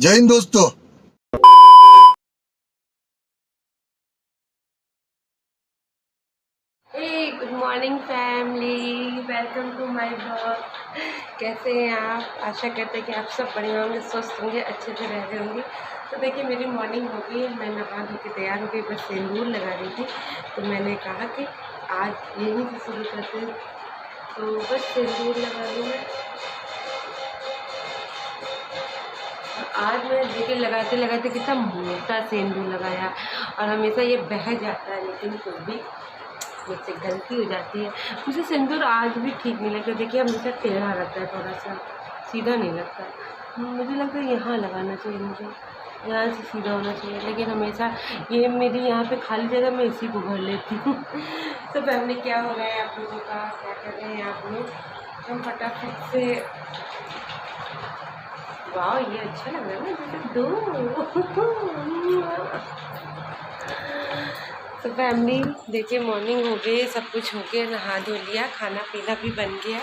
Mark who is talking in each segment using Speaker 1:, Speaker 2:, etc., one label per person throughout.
Speaker 1: जय हिंद दोस्तों।
Speaker 2: Good morning family, welcome to my blog. कैसे हैं आप? आशा करते हैं कि आप सब बढ़िया होंगे, स्वस्थ होंगे, अच्छे से रह रहे होंगे। तो देखिए मेरी मॉर्निंग हो गई, मैं नहा धो के तैयार हो गई, बस सिंदूर लगा रही थी। तो मैंने कहा कि आज यहीं से शुरू करते हैं, तो बस सिंदूर लगा दूँ मैं। आज मैं देखिए लगाते लगाते कितना मोटा सिंदूर लगाया, और हमेशा ये बह जाता है, लेकिन फिर भी मुझसे गलती हो जाती है। मुझे सिंदूर आज भी ठीक नहीं लगता। देखिए हमेशा टेढ़ा रहता है, थोड़ा सा सीधा नहीं लगता है। मुझे लगता है यहाँ लगाना चाहिए, मुझे यहाँ से सीधा होना चाहिए, लेकिन हमेशा ये मेरी यहाँ पे खाली जगह मैं इसी को भर लेती हूँ। तो फैमिली क्या हो रहा है आप लोगों का, क्या कर रहे हैं आप लोग? हम फटाफट से, वाह ये अच्छा लग रहा है ना, जैसे दो। तो फैमिली देखिए मॉर्निंग हो गई, सब कुछ हो गया, नहा धो लिया, खाना पीना भी बन गया।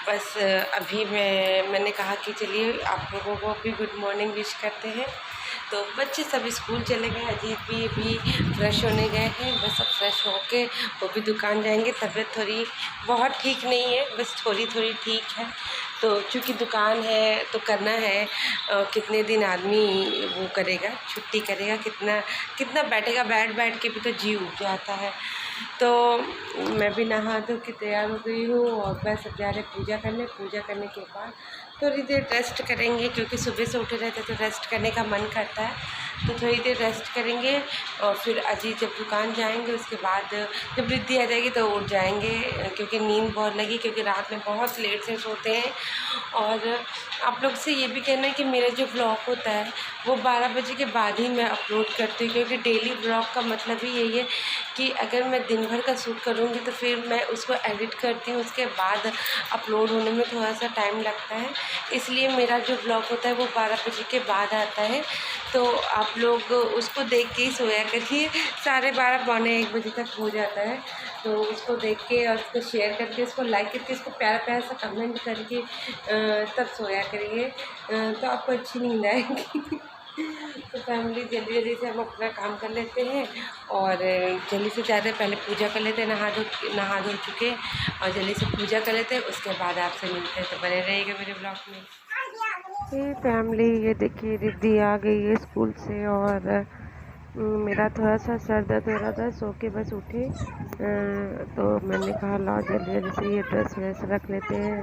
Speaker 2: बस अभी मैंने कहा कि चलिए आप लोगों को भी गुड मॉर्निंग विश करते हैं। तो बच्चे सब स्कूल चले गए, अजीत भी अभी फ्रेश होने गए हैं। बस अब फ्रेश होके वो भी दुकान जाएंगे। तबीयत थोड़ी बहुत ठीक नहीं है, बस थोड़ी थोड़ी ठीक है। तो चूँकि दुकान है तो करना है, कितने दिन आदमी वो करेगा, छुट्टी करेगा, कितना कितना बैठेगा, बैठ बैठ के भी तो जी उठ जाता है। तो मैं भी नहा धो के तैयार हो गई हूँ, और बस अब जा रहे पूजा करने। पूजा करने के बाद थोड़ी देर रेस्ट करेंगे, क्योंकि सुबह से उठे रहते तो रेस्ट करने का मन करता है। तो थोड़ी देर रेस्ट करेंगे, और फिर अजीत जब दुकान जाएंगे उसके बाद जब रिद्धि आ जाएगी तो उठ जाएंगे, क्योंकि नींद बहुत लगी, क्योंकि रात में बहुत लेट से सोते हैं। और आप लोग से ये भी कहना है कि मेरा जो ब्लॉग होता है वो 12 बजे के बाद ही मैं अपलोड करती हूँ, क्योंकि डेली ब्लॉग का मतलब ही यही है कि अगर मैं दिन भर का शूट करूँगी तो फिर मैं उसको एडिट करती हूँ, उसके बाद अपलोड होने में थोड़ा सा टाइम लगता है। इसलिए मेरा जो ब्लॉग होता है वो 12 बजे के बाद आता है। तो आप लोग उसको देख के ही सोया करिए, 12:30 पौने 1 बजे तक हो जाता है। तो उसको देख के और उसको शेयर करके, उसको लाइक करके, उसको प्यारा प्यारा सा कमेंट करके तब सोया करिए, तो आपको अच्छी नींद आएगी। तो फैमिली जल्दी जल्दी से हम अपना काम कर लेते हैं, और जल्दी से जाते हैं, पहले पूजा कर लेते हैं, नहा धो चुके, और जल्दी से पूजा कर लेते हैं, उसके बाद आपसे मिलते हैं। तो बने रहिएगा मेरे ब्लॉग में। ये फैमिली ये देखिए रिद्धि आ गई है स्कूल से, और मेरा थोड़ा सा सर दर्द हो रहा था, सो के बस उठे। तो मैंने कहा लाओ जल्दी जल्दी से ये ड्रेस व्रेस रख लेते हैं,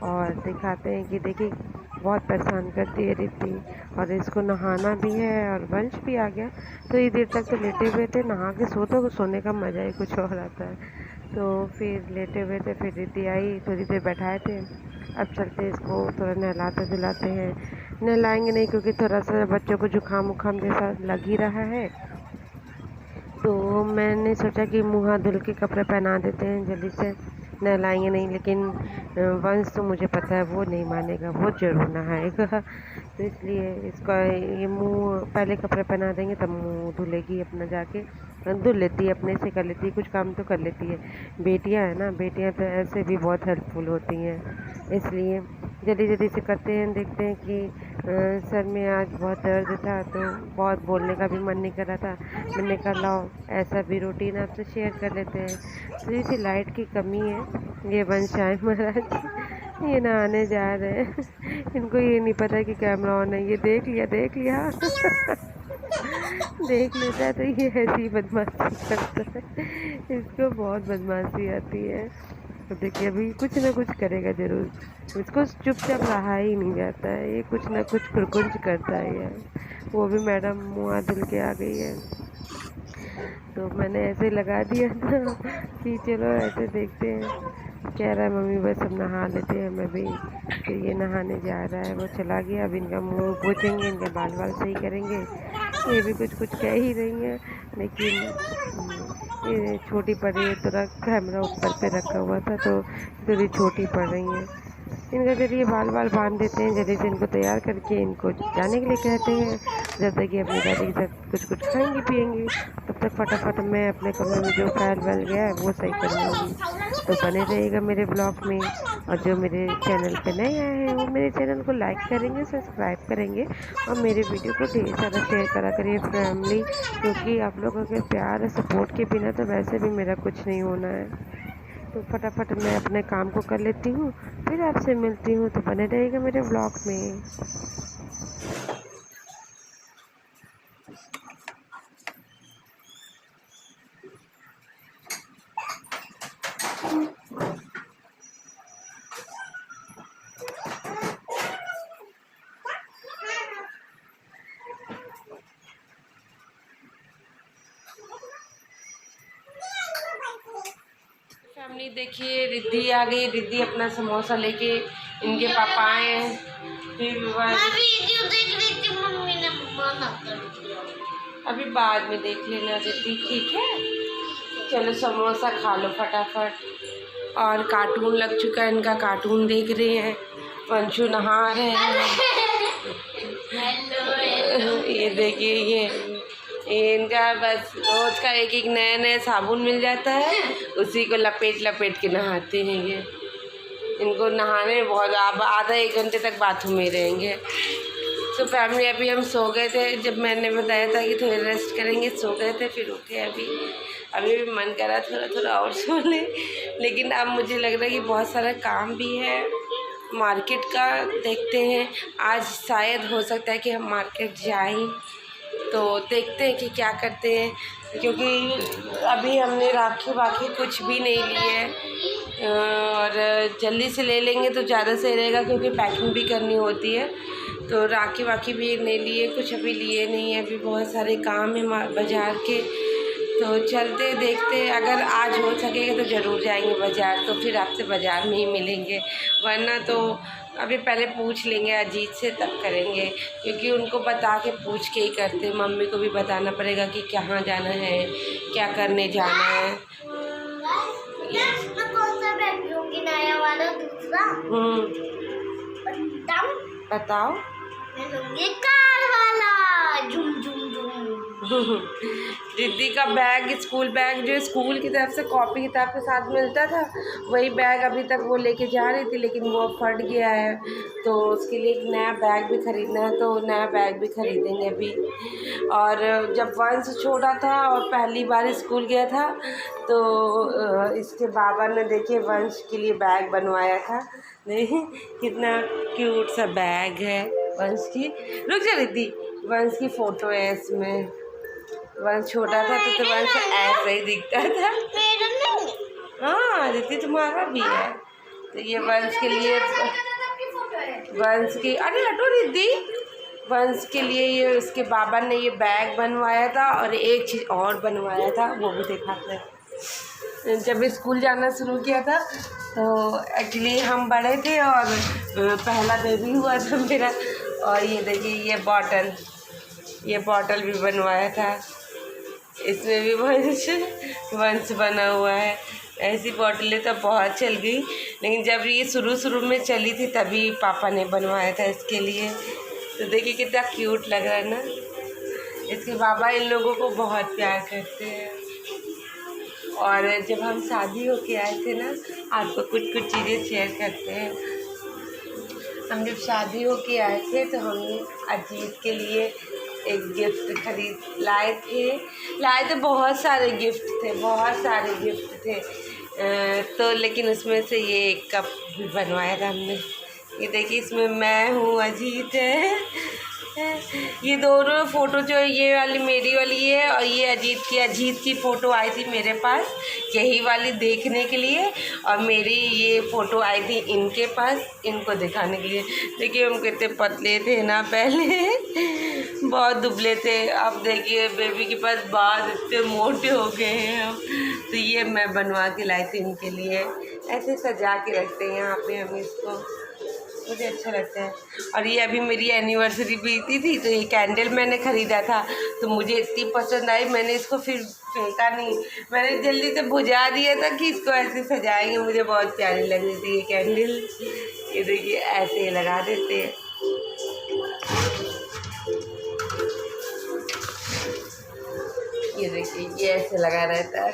Speaker 2: और दिखाते हैं कि देखिए बहुत परेशान करती है रिद्धि। और इसको नहाना भी है, और वंश भी आ गया। तो ये देर तक तो लेटे हुए थे, नहा के सोने का मज़ा ही कुछ और आता है। तो फिर लेटे हुए थे, फिर रिद्धि आई, थोड़ी देर बैठाए थे। अब चलते इसको थोड़ा नहलाते धुलाते हैं। नहलाएंगे नहीं, क्योंकि थोड़ा सा बच्चों को जुकाम उखाम जैसा लग ही रहा है। तो मैंने सोचा कि मुँह हाथ धुल के कपड़े पहना देते हैं जल्दी से, नहलाएंगे नहीं। लेकिन वंश तो मुझे पता है वो नहीं मानेगा, वो ज़रूर नहाएगा। तो इसलिए इसका ये मुँह पहले कपड़े पहना देंगे, तब मुँह धुलेगी अपना जाके। धुल लेती है, अपने से कर लेती है, कुछ काम तो कर लेती है। बेटियां है ना, बेटियां तो ऐसे भी बहुत हेल्पफुल होती हैं। इसलिए जल्दी जल्दी से करते हैं। देखते हैं कि सर में आज बहुत दर्द था, तो बहुत बोलने का भी मन नहीं कर रहा था। मैंने कहा लाओ ऐसा भी रूटीन आपसे शेयर कर लेते हैं। थोड़ी सी लाइट की कमी है। ये वंश आए महाराज, ये नहाने जा रहे हैं। इनको ये नहीं पता कि कैमरा ऑन है। ये देख लिया देख लेता है तो ये ऐसी बदमाशी करता है। इसको बहुत बदमाशी आती है। तो देखिए अभी कुछ ना कुछ करेगा ज़रूर, इसको चुपचाप रहा ही नहीं जाता है, ये कुछ ना कुछ खुरकुंज करता है यार। वो भी मैडम मुँह धुल के आ गई है, तो मैंने ऐसे लगा दिया था कि चलो ऐसे देखते हैं। कह रहा है मम्मी बस अब नहा लेते हैं, मैं भी। फिर ये नहाने जा रहा है, वो चला गया। अब इनका मुंह पोछेंगे, इनके बाल सही करेंगे। ये भी कुछ कुछ कह ही रही हैं, लेकिन ये छोटी पड़ रही है। थोड़ा कैमरा ऊपर पे रखा हुआ था तो थोड़ी छोटी पड़ रही हैं। इनका चलिए बाल बांध देते हैं, जल्दी से इनको तैयार करके इनको जाने के लिए कहते हैं। जब तक कि अपनी दादी के साथ कुछ कुछ खाएंगी पिएंगी, तब तक फटाफट मैं अपने कमरे में जो फैल वैल गया है वो सही कर लूँगी। तो बने रहिएगा मेरे ब्लॉग में। और जो मेरे चैनल पे नए आए हैं वो मेरे चैनल को लाइक करेंगे, सब्सक्राइब करेंगे और मेरे वीडियो को ढेर सारा शेयर करा करिए फैमिली, क्योंकि आप लोगों के प्यार और सपोर्ट के बिना तो वैसे भी मेरा कुछ नहीं होना है। तो फटाफट मैं अपने काम को कर लेती हूँ, फिर आपसे मिलती हूँ। तो बने रहेगा मेरे व्लॉग में। फैमिली देखिए, रिद्धि आ गई। रिद्धि अपना समोसा लेके, इनके पापा आए हैं। फिर वीडियो देख रही थी, मम्मी ने मना कर दिया। अभी बाद में देख लेना रिद्धि, ठीक है? चलो समोसा खा लो फटाफट। और कार्टून लग चुका है इनका, कार्टून देख रहे हैं। पंचू नहा रहे हैं। ये देखिए, ये इनका बस रोज का एक एक नया नया साबुन मिल जाता है, उसी को लपेट लपेट के नहाते हैं ये। इनको नहाने में बहुत आधा एक घंटे तक बाथरूम में रहेंगे। तो फैमिली अभी हम सो गए थे, जब मैंने बताया था कि थोड़ी रेस्ट करेंगे, सो गए थे, फिर उठे। अभी भी मन करा थोड़ा थोड़ा और सो ले, लेकिन अब मुझे लग रहा है कि बहुत सारा काम भी है मार्केट का। देखते हैं, आज शायद हो सकता है कि हम मार्केट जाएं, तो देखते हैं कि क्या करते हैं, क्योंकि अभी हमने राखी वाखी कुछ भी नहीं ली है। और जल्दी से ले लेंगे तो ज़्यादा सही रहेगा, क्योंकि पैकिंग भी करनी होती है। तो राखी वाखी भी नहीं लिए, कुछ अभी लिए नहीं है। अभी बहुत सारे काम है बाज़ार के, तो चलते देखते। अगर आज हो सकेगा तो ज़रूर जाएंगे बाज़ार, तो फिर आपसे बाज़ार में ही मिलेंगे, वरना तो अभी पहले पूछ लेंगे अजीत से, तब करेंगे, क्योंकि उनको बता के पूछ के ही करते। मम्मी को भी बताना पड़ेगा कि कहाँ जाना है, क्या करने जाना है। बताओ। कार वाला झुम झुम झुम। दीदी का बैग, स्कूल बैग, जो स्कूल की तरफ से कॉपी किताब के साथ मिलता था, वही बैग अभी तक वो लेके जा रही थी, लेकिन वो फट गया है, तो उसके लिए एक नया बैग भी ख़रीदना है। तो नया बैग भी ख़रीदेंगे अभी। और जब वंश छोटा था और पहली बार स्कूल गया था, तो इसके बाबा ने देखिए वंश के लिए बैग बनवाया था। नहीं, कितना क्यूट सा बैग है वंश की। रुक जा रिद्धि, वंश की फ़ोटो है इसमें। वंश छोटा था तो वंश ऐसा ही दिखता था। हाँ रिद्धि तुम्हारा भी है। तो ये वंश के लिए, वंश की, अरे हटो रिद्धि, वंश के लिए ये उसके बाबा ने ये बैग बनवाया था, और एक चीज़ और बनवाया था, वो भी दिखाते हैं। जब स्कूल जाना शुरू किया था, तो एक्चुअली हम बड़े थे और पहला बेबी हुआ था मेरा। और ये देखिए, ये बॉटल भी बनवाया था, इसमें भी वंश बना हुआ है। ऐसी बॉटलें तो बहुत चल गई, लेकिन जब ये शुरू में चली थी तभी पापा ने बनवाया था इसके लिए। तो देखिए कितना क्यूट लग रहा है ना। इसके बाबा इन लोगों को बहुत प्यार करते हैं। और जब हम शादी होके आए थे ना, आपको कुछ चीज़ें शेयर करते हैं। हम जब शादी होके आए थे तो हमने अजीत के लिए एक गिफ्ट लाए थे। बहुत सारे गिफ्ट थे, तो लेकिन उसमें से ये एक कप भी बनवाया था हमने। ये देखिए, इसमें मैं हूँ, अजीत है। ये दोनों फ़ोटो, जो ये वाली मेरी वाली है और ये अजीत की फ़ोटो आई थी मेरे पास, यही वाली देखने के लिए। और मेरी ये फ़ोटो आई थी इनके पास, इनको दिखाने के लिए। देखिए हम कितने पतले थे ना पहले, बहुत दुबले थे। अब देखिए बेबी के पास बाल इतने मोटे हो गए हैं हम। तो ये मैं बनवा के लाई थी इनके लिए, ऐसे सजा के रखते हैं यहाँ पे हम इसको, मुझे अच्छा लगता है। और ये अभी मेरी एनिवर्सरी बीती थी, तो ये कैंडल मैंने ख़रीदा था, तो मुझे इतनी पसंद आई, मैंने इसको फिर फेंका नहीं, मैंने जल्दी से बुझा दिया था कि इसको ऐसे सजाएंगे। मुझे बहुत प्यारी लग रही थी ये कैंडल। ये देखिए ऐसे लगा देते हैं। ये देखिए, ये ऐसे लगा रहता है।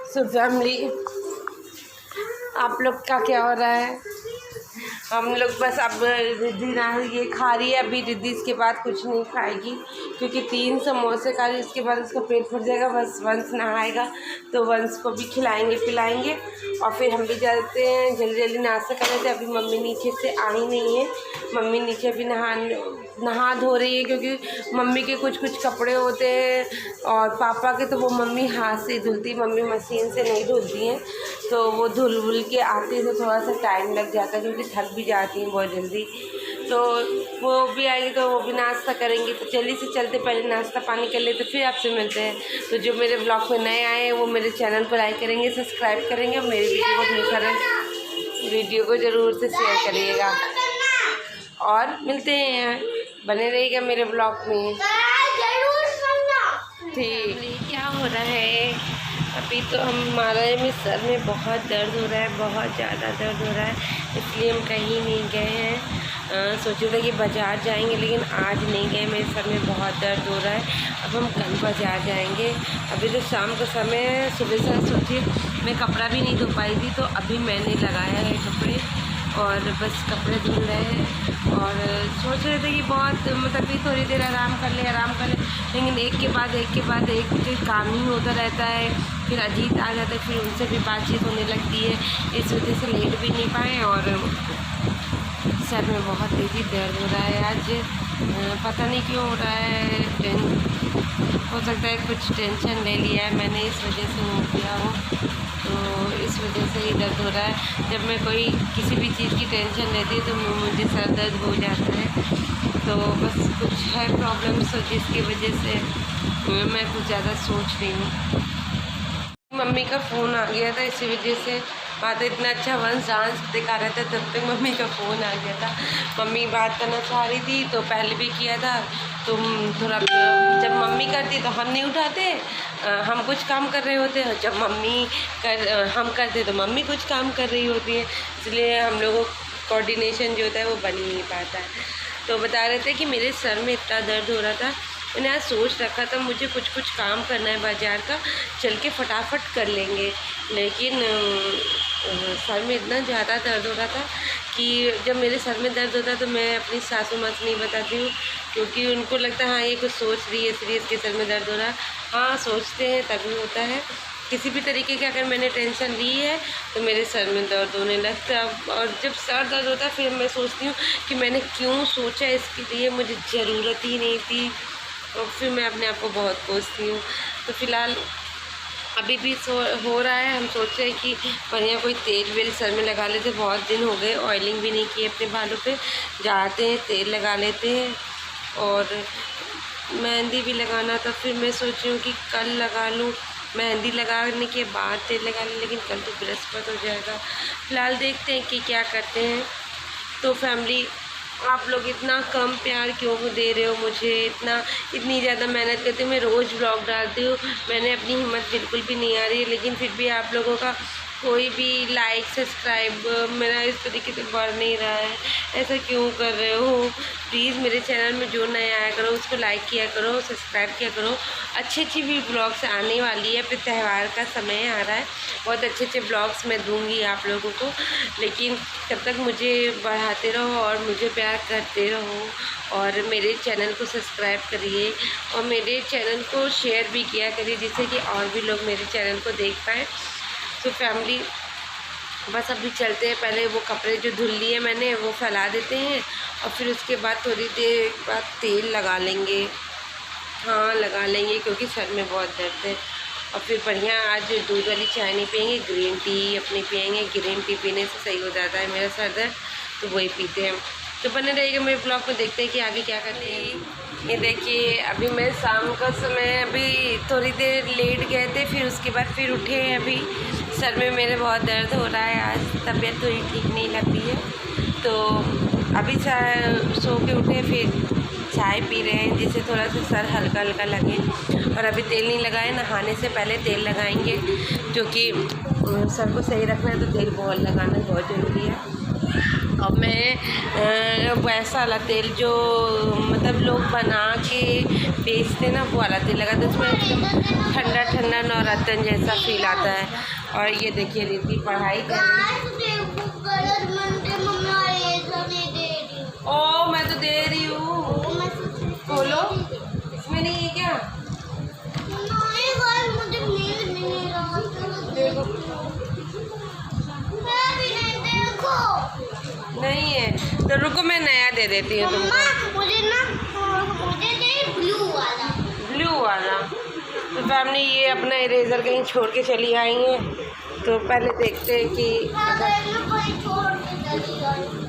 Speaker 2: सो फैमिली, आप लोग का क्या हो रहा है? हम लोग बस अब रिद्धि ना ये खा रही है अभी। रिद्धि इसके बाद कुछ नहीं खाएगी क्योंकि 3 समोसे खा रही, इसके बाद उसका पेट फट जाएगा। बस वंश नहाएगा तो वंश को भी खिलाएंगे पिलाएंगे और फिर हम भी जाते हैं जल्दी जल्दी नाश्ता कर रहे थे। अभी मम्मी नीचे से आई नहीं है, मम्मी नीचे भी नहा धो रही है क्योंकि मम्मी के कुछ कपड़े होते हैं और पापा के तो वो मम्मी हाथ से धुलती, मम्मी मशीन से नहीं धुलती हैं। तो वो धुल के आती तो थोड़ा सा टाइम लग जाता है क्योंकि थक भी जाती हैं बहुत जल्दी। तो वो भी आएगी तो वो भी नाश्ता करेंगी। तो जल्दी से चलते, पहले नाश्ता पानी कर लेते फिर आपसे मिलते हैं। तो जो मेरे ब्लॉग में नए आए हैं वो मेरे चैनल को लाइक करेंगे, सब्सक्राइब करेंगे और मेरी वीडियो को ज़रूर से शेयर करिएगा और मिलते हैं, बने रहिएगा मेरे ब्लॉग में। ठीक, क्या हो रहा है अभी? तो हमारे में सर में बहुत दर्द हो रहा है, बहुत ज़्यादा दर्द हो रहा है, इसलिए हम कहीं नहीं गए हैं। सोचे थे कि बाज़ार जाएंगे लेकिन आज नहीं गए, मेरे सर में बहुत दर्द हो रहा है। अब हम कल बाज़ार जाएंगे। अभी तो शाम का समय है, सुबह से सोचिए मैं कपड़ा भी नहीं धो पाई थी, तो अभी मैंने लगाया है कपड़े और बस कपड़े धुल रहे हैं और सोच रहे थे कि बहुत मतलब कि थोड़ी देर आराम कर ले, लेकिन एक के बाद एक काम ही होता रहता है। फिर अजीत आ जाता है, फिर उनसे भी बातचीत होने लगती है, इस वजह से लेट भी नहीं पाए और सर में बहुत तेज़ी दर्द हो रहा है आज। पता नहीं क्यों हो रहा है, हो सकता है कुछ टेंशन ले लिया है मैंने, इस वजह से हो गया हो, तो इस वजह से ही दर्द हो रहा है। जब मैं कोई किसी भी चीज़ की टेंशन लेती है तो मुझे सर दर्द हो जाता है। तो बस कुछ है प्रॉब्लम, तो जिसकी वजह से मैं कुछ ज़्यादा सोच रही हूँ। मम्मी का फ़ोन आ गया था, इसी वजह से बात इतना अच्छा वंश डांस दिखा रहा था, तब तक मम्मी का फ़ोन आ गया था। मम्मी बात करना चाह रही थी तो पहले भी किया था, तो थोड़ा जब मम्मी करती तो हम नहीं उठाते, हम कुछ काम कर रहे होते हैं, जब हम करते तो मम्मी कुछ काम कर रही होती है, इसलिए हम लोगों को कोऑर्डिनेशन जो होता है वो बन ही नहीं पाता है। तो बता रहे थे कि मेरे सर में इतना दर्द हो रहा था, मैंने आज सोच रखा था मुझे कुछ काम करना है बाज़ार का, चल के फटाफट कर लेंगे, लेकिन सर में इतना ज़्यादा दर्द हो रहा था कि जब मेरे सर में दर्द होता है तो मैं अपनी सासू माँ से नहीं बताती हूँ क्योंकि उनको लगता है हाँ ये कुछ सोच रही है इसलिए इसके सर में दर्द हो रहा है। हाँ सोचते हैं तभी होता है, किसी भी तरीके की अगर मैंने टेंशन ली है तो मेरे सर में दर्द होने लगता है। और जब सर दर्द होता है फिर मैं सोचती हूँ कि मैंने क्यों सोचा इसके लिए, मुझे ज़रूरत ही नहीं थी, और फिर मैं अपने आप को बहुत कोसती हूँ। तो फ़िलहाल अभी भी हो रहा है, हम सोच रहे हैं कि बढ़िया कोई तेल वेल सर में लगा लेते, बहुत दिन हो गए ऑयलिंग भी नहीं की अपने बालों पे, जाते हैं तेल लगा लेते हैं। और मेहंदी भी लगाना था, फिर मैं सोच रही हूँ कि कल लगा लूँ, मेहंदी लगाने के बाद तेल लगा लें, लेकिन कल तो बृहस्पति हो जाएगा। फ़िलहाल देखते हैं कि क्या करते हैं। तो फैमिली, आप लोग इतना कम प्यार क्यों दे रहे हो मुझे, इतनी ज़्यादा मेहनत करती हूँ, मैं रोज़ ब्लॉग डालती हूँ, मैंने अपनी हिम्मत बिल्कुल भी नहीं आ रही है, लेकिन फिर भी आप लोगों का कोई भी लाइक सब्सक्राइब मेरा इस तरीके से बढ़ नहीं रहा है, ऐसा क्यों कर रहे हो? प्लीज़ मेरे चैनल में जो नए आया करो उसको लाइक किया करो, सब्सक्राइब किया करो। अच्छी भी ब्लॉग्स आने वाली है, फिर त्यौहार का समय आ रहा है, बहुत अच्छे ब्लॉग्स मैं दूंगी आप लोगों को, लेकिन तब तक मुझे बढ़ाते रहो और मुझे प्यार करते रहो और मेरे चैनल को सब्सक्राइब करिए और मेरे चैनल को शेयर भी किया करिए जिससे कि और भी लोग मेरे चैनल को देख पाएँ। तो फैमिली, बस अभी चलते हैं, पहले वो कपड़े जो धुल लिए मैंने वो फैला देते हैं और फिर उसके बाद थोड़ी देर बाद तेल लगा लेंगे। हाँ लगा लेंगे क्योंकि सर में बहुत दर्द है। और फिर बढ़िया आज दूध वाली चाय नहीं पियेंगे, ग्रीन टी अपनी पियेंगे, ग्रीन टी पीने से सही हो जाता है मेरा सर दर्द, तो वही पीते हैं। तो बने रहेगा मेरे ब्लॉग में, देखते हैं कि आगे क्या करते हैं। ये देखिए अभी मैं शाम का समय, अभी थोड़ी देर लेट गए थे, फिर उसके बाद फिर उठे हैं। अभी सर में मेरे बहुत दर्द हो रहा है, आज तबीयत थोड़ी ठीक नहीं लग रही है, तो अभी सो के उठे, फिर चाय पी रहे हैं जिससे थोड़ा सा सर हल्का हल्का लगे। और अभी तेल नहीं लगाए, नहाने से पहले तेल लगाएंगे क्योंकि सर को सही रखना है, तो तेल बहुत लगाना बहुत ज़रूरी है। और मैं वैसा वाला तेल जो मतलब लोग बना के बेचते ना वो वाला तेल लगा था, उसमें ठंडा ठंडा नवरत्न जैसा फील आता है। और ये देखिए रिद्धि पढ़ाई कर रही है। ओ मैं तो दे रही हूँ, बोलो इसमें नहीं है क्या? नहीं है तो रुको मैं नया दे देती हूँ तुमको।
Speaker 1: मुझे ब्लू वाला।
Speaker 2: ब्लू वाला तो फैमिली ये अपना इरेजर कहीं छोड़ के चली आई है, तो पहले देखते हैं कि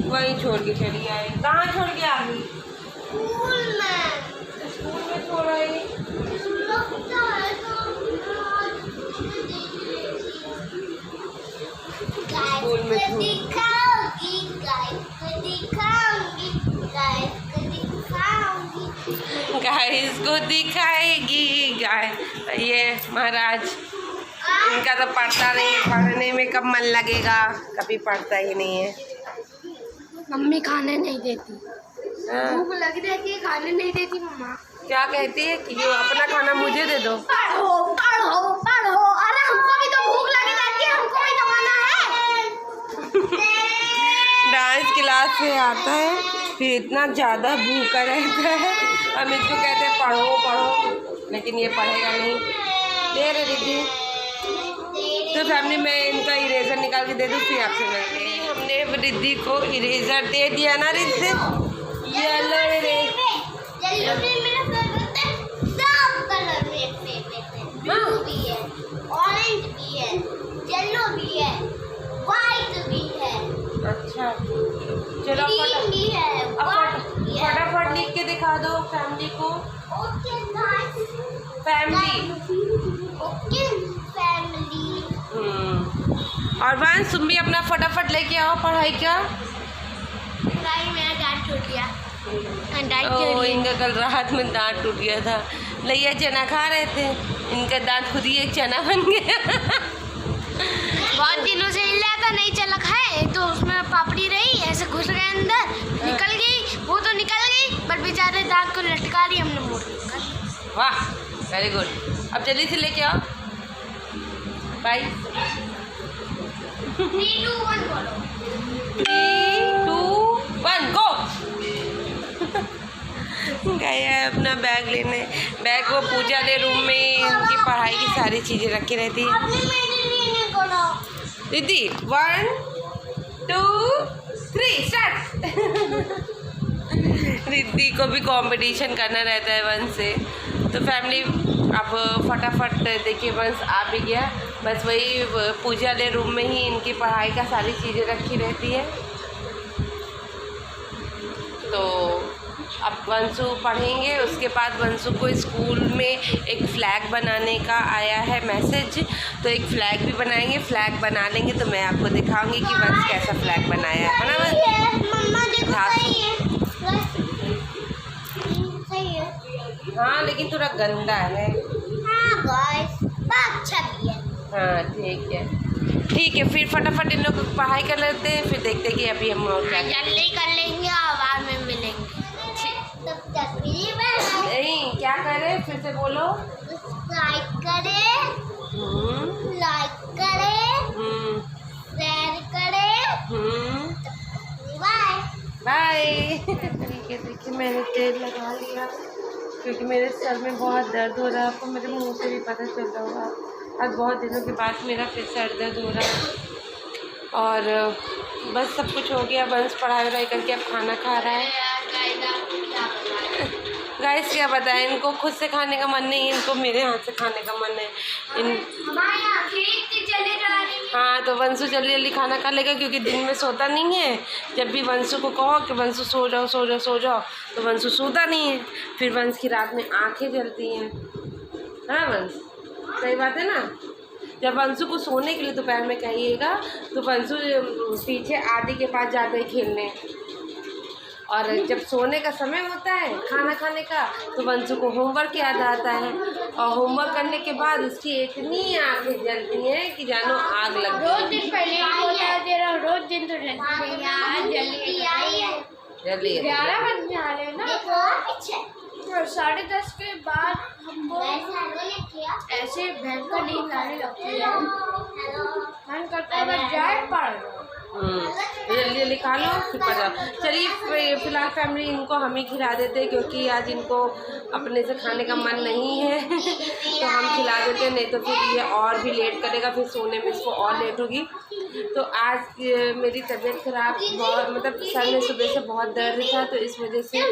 Speaker 2: वहीं छोड़ के चली आई। कहाँ छोड़ के आ गई? स्कूल में छोड़ आई। स्कूल में गाइस को दिखाएगी गाय। ये महाराज इनका तो पढ़ता नहीं, पढ़ने में कब मन लगेगा, कभी पढ़ता ही नहीं है।
Speaker 1: मम्मी खाने नहीं देती, भूख लगी रहती है, खाने नहीं देती मम्मा।
Speaker 2: क्या कहती है कि जो अपना खाना मुझे दे दो।
Speaker 1: पढ़ो पढ़ो पढ़ो, अरे हमको भी तो भूख लगी रहती है, हमको भी तो खाना है।
Speaker 2: डांस क्लास से आता है फिर इतना ज़्यादा भूखा रहता है, हम इसको कहते हैं पढ़ो पढ़ो, लेकिन ये पढ़ेगा नहीं। दे रहे दीदी तो फैमिली में इनका इरेजर निकाल के दे दूँ फिर आपसे मिलते। हमने रिद्धि को इरेजर दे दिया ना रिद्धि, येलो इरेजर।
Speaker 1: ब्लू भी है, ऑरेंज भी है, येलो भी है, व्हाइट भी है।
Speaker 2: अच्छा चलो फटाफट लिख के दिखा दो फैमिली को।
Speaker 1: Okay guys,
Speaker 2: family
Speaker 1: okay family.
Speaker 2: और वंश तुम भी अपना फटाफट लेके आओ पढ़ाई का।
Speaker 1: मेरा डांट टूट गया।
Speaker 2: इनका कल रात में दांत टूट गया था, लैया चना खा रहे थे, इनका दांत खुद ही एक चना बन गया।
Speaker 1: बहुत दिनों से हिला था, नहीं चला खाए तो उसमें पापड़ी रही, ऐसे घुस गए अंदर, निकल गई, वो तो निकल गई बट बेचारे दांत को लटका रही हमने मोड़ कर।
Speaker 2: वाह वेरी गुड, अब जल्दी से लेके आओ। बाय।
Speaker 1: 3 2 1 बोलो।
Speaker 2: 3 2 1 गो। गया है अपना बैग लेने। बैग वो पूजा ले रूम में उनकी पढ़ाई की सारी चीज़ें रखी रहती है। दीदी 1 2 3 स्टार्ट। रिद्धि को भी कंपटीशन करना रहता है वंश से, तो फैमिली अब फटाफट देखिए वंश आ भी गया। बस वही पूजा ले रूम में ही इनकी पढ़ाई का सारी चीज़ें रखी रहती है। तो अब वंशु पढ़ेंगे, उसके बाद वंशु को स्कूल में एक फ्लैग बनाने का आया है मैसेज, तो एक फ्लैग भी बनाएंगे। फ्लैग बना लेंगे तो मैं आपको दिखाऊंगी कि वंश कैसा फ्लैग बनाया है ना हाँ लेकिन थोड़ा गंदा है। हाँ ठीक है फिर फटाफट इन लोग पढ़ाई कर लेते हैं, फिर देखते हैं कि अभी हम और क्या
Speaker 1: जल्दी कर लेंगे और बाद में मिलेंगे।
Speaker 2: नहीं क्या करें, फिर से बोलो।
Speaker 1: लाइक करें, शेयर करें, बाय
Speaker 2: बाय। ठीक है देखिए मैंने तेल लगा लिया क्योंकि मेरे सर में बहुत दर्द हो रहा है, आपको मेरे मुंह से भी पता चल रहा होगा। आज बहुत दिनों के बाद मेरा फिर सर दर्द हो रहा है और बस सब कुछ हो गया। बस पढ़ाई वढ़ाई करके अब खाना खा रहा है। गाइस क्या बताएं, इनको खुद से खाने का मन नहीं, इनको मेरे हाथ से खाने का मन है। हाँ तो वंशु जल्दी जल्दी खाना खा लेगा क्योंकि दिन में सोता नहीं है। जब भी वंशु को कहो कि वंशु सो जाओ सो जाओ सो जाओ तो वंशु सोता नहीं है, फिर वंश की रात में आँखें जलती हैं। हाँ वंश सही बात है ना। जब वंशु को सोने के लिए दोपहर में कहिएगा तो वंशु पीछे आदि के पास जाते ही खेलने। और जब सोने का समय होता है खाना खाने का तो वंशु को होमवर्क याद आता है, और होमवर्क करने के बाद उसकी इतनी आँखें जलती हैं कि जानो आग लग गई।
Speaker 1: रोज दिन पहले रोज दिन तो जल्दी 11 बज जा रहे हैं ना, 10:30 के बाद हमको ऐसे भयंकर नींद आने लगती है, मन करता है बस जाए पड़।
Speaker 2: जल्दी जल्दी खा लो फिर पड़ जाओ। चलिए फिलहाल फैमिली इनको हम ही खिला देते हैं, क्योंकि आज इनको अपने से खाने का मन नहीं है तो हम खिला देते हैं, नहीं तो फिर ये और भी लेट करेगा, फिर सोने में इसको और लेट होगी। तो आज मेरी तबीयत ख़राब बहुत, मतलब सर में सुबह से बहुत दर्द था, तो इस वजह से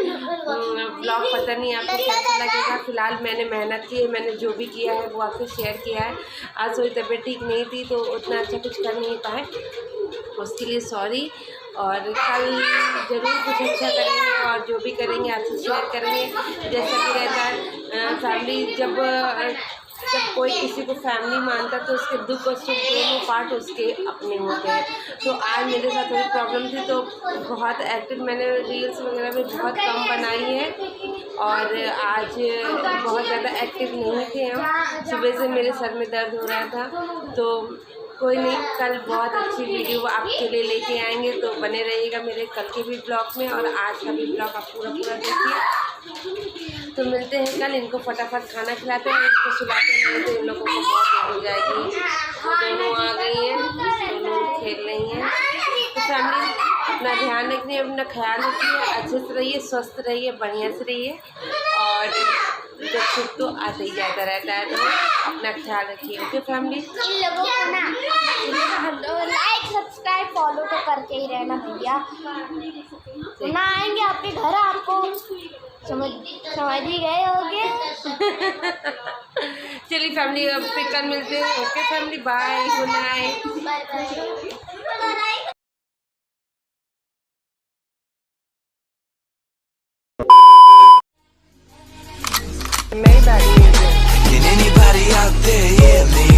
Speaker 2: ब्लॉग पता नहीं आपको कैसा लगेगा। फ़िलहाल मैंने मेहनत की है, मैंने जो भी किया है वो आपसे शेयर किया है। आज थोड़ी तबीयत ठीक नहीं थी तो उतना अच्छा कुछ कर नहीं पाए, उसके लिए सॉरी। और कल ज़रूर कुछ अच्छा करेंगे और जो भी करेंगे आपसे शेयर करेंगे। जैसा कि रहता है फैमिली, जब कोई किसी को फैमिली मानता है तो उसके दुख और सुख दोनों पार्ट उसके अपने होते हैं। तो आज मेरे साथ थोड़ी प्रॉब्लम थी तो बहुत एक्टिव मैंने रील्स वगैरह में बहुत कम बनाई है, और आज बहुत ज़्यादा एक्टिव नहीं थे हम। सुबह से मेरे सर में दर्द हो रहा था, तो कोई नहीं, कल बहुत अच्छी वीडियो आपके लिए लेके आएंगे, तो बने रहिएगा मेरे कल के भी ब्लॉग में, और आज का भी ब्लॉग आप पूरा देखिए। तो मिलते हैं कल। इनको फटाफट खाना खिलाते हैं, इनको सुलाते हैं, तो इन लोगों को बहुत देर हो जाएगी। दोनों आ गई हैं, दोनों खेल रही हैं। तो फैमिली अपना ध्यान रखिए, अपना ख्याल रखिए, अच्छे से रहिए, स्वस्थ रहिए, बढ़िया से रहिए, और जब सुख तो आते ही जाता रहता है, तो अपना ख्याल रखिए। ओके फैमिली,
Speaker 1: इन लोगों को ना लाइक सब्सक्राइब फॉलो तो करके ही रहना भैया, ना आएंगे आपके घर, आपको समझ ही गए होगे।
Speaker 2: चलिए फैमिली अब फिर कल मिलते हैं। Okay family, bye, good night.
Speaker 3: Can anybody out there hear me?